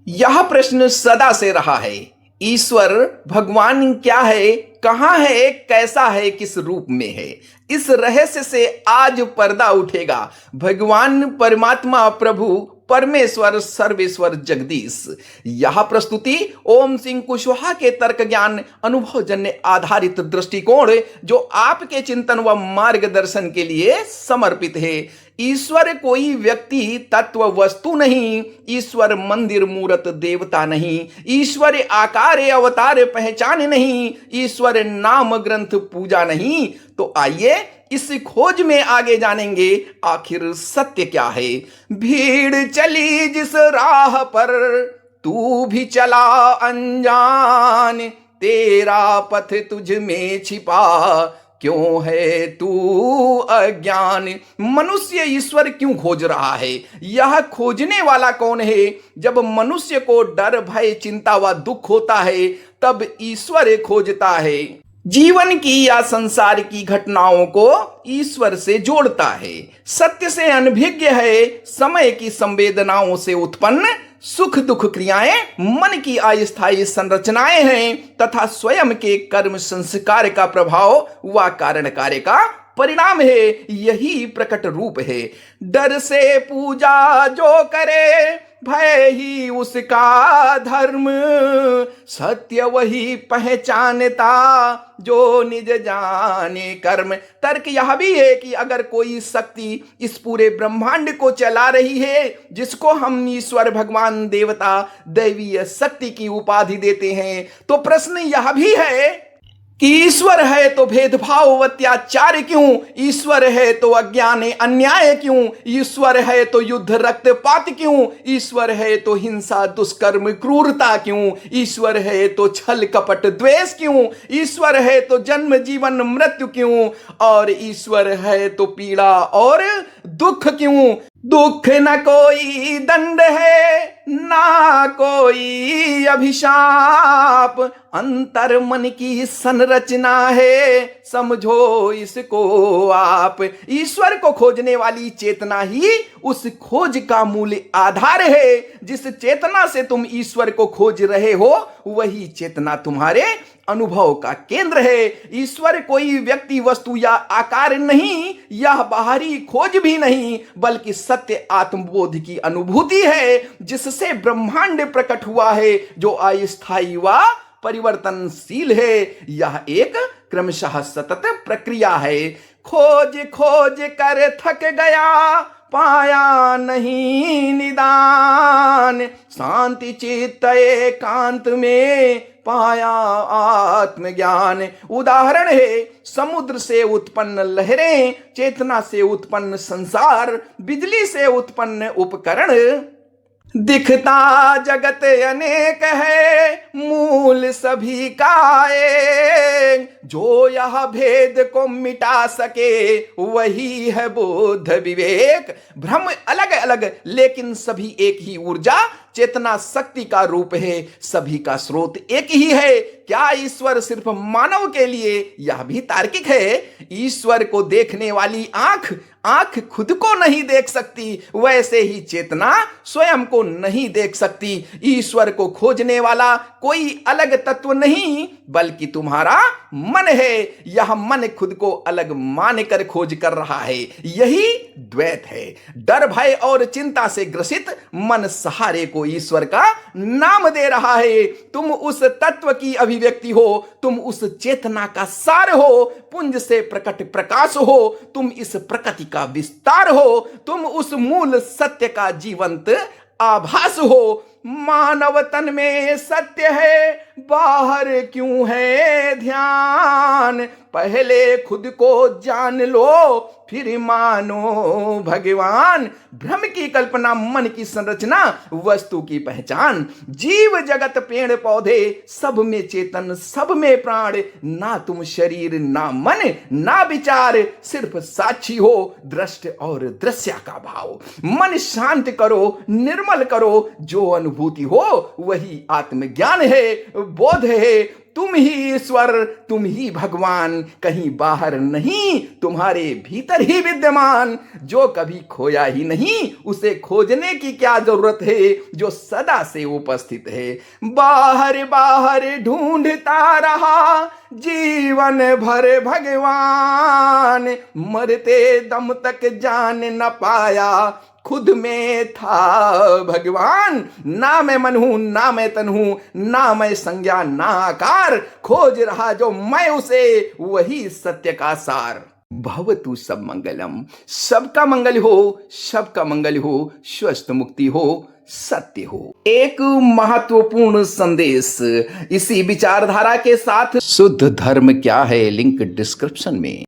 यह प्रश्न सदा से रहा है। ईश्वर भगवान क्या है, कहाँ है, कैसा है, किस रूप में है? इस रहस्य से आज पर्दा उठेगा। भगवान परमात्मा प्रभु परमेश्वर सर्वेश्वर जगदीश। यह प्रस्तुति ओम सिंह कुशवाहा के तर्क ज्ञान अनुभवजन्य आधारित दृष्टिकोण जो आपके चिंतन व मार्गदर्शन के लिए समर्पित है। ईश्वर कोई व्यक्ति तत्व वस्तु नहीं, ईश्वर मंदिर मूर्त देवता नहीं, ईश्वर आकार अवतार पहचान नहीं, ईश्वर नाम ग्रंथ पूजा नहीं। तो आइए इस खोज में आगे जानेंगे आखिर सत्य क्या है। भीड़ चली जिस राह पर तू भी चला अनजान, तेरा पथ तुझ में छिपा क्यों है तू अज्ञान। मनुष्य ईश्वर क्यों खोज रहा है? यह खोजने वाला कौन है? जब मनुष्य को डर भय चिंता व दुख होता है तब ईश्वर खोजता है। जीवन की या संसार की घटनाओं को ईश्वर से जोड़ता है। सत्य से अनभिज्ञ है। समय की संवेदनाओं से उत्पन्न सुख दुख क्रियाएं मन की अस्थायी संरचनाएं हैं तथा स्वयं के कर्म संस्कार का प्रभाव व कारण कार्य का परिणाम है। यही प्रकट रूप है। डर से पूजा जो करे भय ही उसका धर्म, सत्य वही पहचानता जो निज जाने कर्म। तर्क यह भी है कि अगर कोई शक्ति इस पूरे ब्रह्मांड को चला रही है, जिसको हम ईश्वर भगवान देवता दैवीय शक्ति की उपाधि देते हैं, तो प्रश्न यह भी है कि ईश्वर है तो भेदभाव व अत्याचार क्यों? ईश्वर है तो अज्ञान अन्याय क्यों? ईश्वर है तो युद्ध रक्तपात क्यों? ईश्वर है तो हिंसा दुष्कर्म क्रूरता क्यों? ईश्वर है तो छल कपट द्वेष क्यों? ईश्वर है तो जन्म जीवन मृत्यु क्यों? और ईश्वर है तो पीड़ा और दुख क्यों? दुख न कोई दंड है ना कोई अभिशाप, अंतर मन की संरचना है समझो इसको आप। ईश्वर को खोजने वाली चेतना ही उस खोज का मूल आधार है। जिस चेतना से तुम ईश्वर को खोज रहे हो वही चेतना तुम्हारे अनुभव का केंद्र है। ईश्वर कोई व्यक्ति वस्तु या आकार नहीं, यह बाहरी खोज भी नहीं, बल्कि सत्य आत्मबोध की अनुभूति है जिससे ब्रह्मांड प्रकट हुआ है, जो अस्थायी व परिवर्तनशील है। यह एक क्रमशः सतत प्रक्रिया है। खोज खोज कर थक गया पाया नहीं निदान, शांति चित्त एकांत में पाया आत्मज्ञान। उदाहरण है समुद्र से उत्पन्न लहरें, चेतना से उत्पन्न संसार, बिजली से उत्पन्न उपकरण। दिखता जगत अनेक है मूल सभी का एक, जो यह भेद को मिटा सके वही है बुद्ध विवेक। भ्रम अलग अलग लेकिन सभी एक ही ऊर्जा चेतना शक्ति का रूप है। सभी का स्रोत एक ही है। क्या ईश्वर सिर्फ मानव के लिए? यह भी तार्किक है। ईश्वर को देखने वाली आंख खुद को नहीं देख सकती, वैसे ही चेतना स्वयं को नहीं देख सकती। ईश्वर को खोजने वाला कोई अलग तत्व नहीं बल्कि तुम्हारा मन है। यह मन खुद को अलग मानकर खोज कर रहा है। यही द्वैत है। डर भय और चिंता से ग्रसित मन सहारे को ईश्वर का नाम दे रहा है। तुम उस तत्व की अभिव्यक्ति हो, तुम उस चेतना का सार हो, पुंज से प्रकट प्रकाश हो, तुम इस प्रकृति का विस्तार हो, तुम उस मूल सत्य का जीवंत आभास हो। मानव तन में सत्य है, बाहर क्यों है ध्यान? पहले खुद को जान लो फिर मानो भगवान। भ्रम की कल्पना, मन की संरचना, वस्तु की पहचान। जीव जगत पेड़ पौधे सब में चेतन, सब में प्राण। ना तुम शरीर ना मन ना विचार, सिर्फ साक्षी हो, दृष्ट और दृश्य का भाव। मन शांत करो, निर्मल करो, जो अनुभूति हो वही आत्मज्ञान है, बोध है। तुम ही ईश्वर, तुम ही भगवान, कहीं बाहर नहीं, तुम्हारे भीतर ही विद्यमान। जो कभी खोया ही नहीं, उसे खोजने की क्या जरूरत है, जो सदा से उपस्थित है। बाहर बाहर ढूंढता रहा जीवन भर भगवान, मरते दम तक जान न पाया, खुद में था भगवान। ना मैं मन हूं, ना मैं तन हूं, ना मैं संज्ञा ना आकार, खोज रहा जो मैं उसे, वही सत्य का सार। भवतु सब मंगलम, सबका मंगल हो, सबका मंगल हो, स्वस्थ मुक्ति हो, सत्य हो। एक महत्वपूर्ण संदेश इसी विचारधारा के साथ। शुद्ध धर्म क्या है, लिंक डिस्क्रिप्शन में।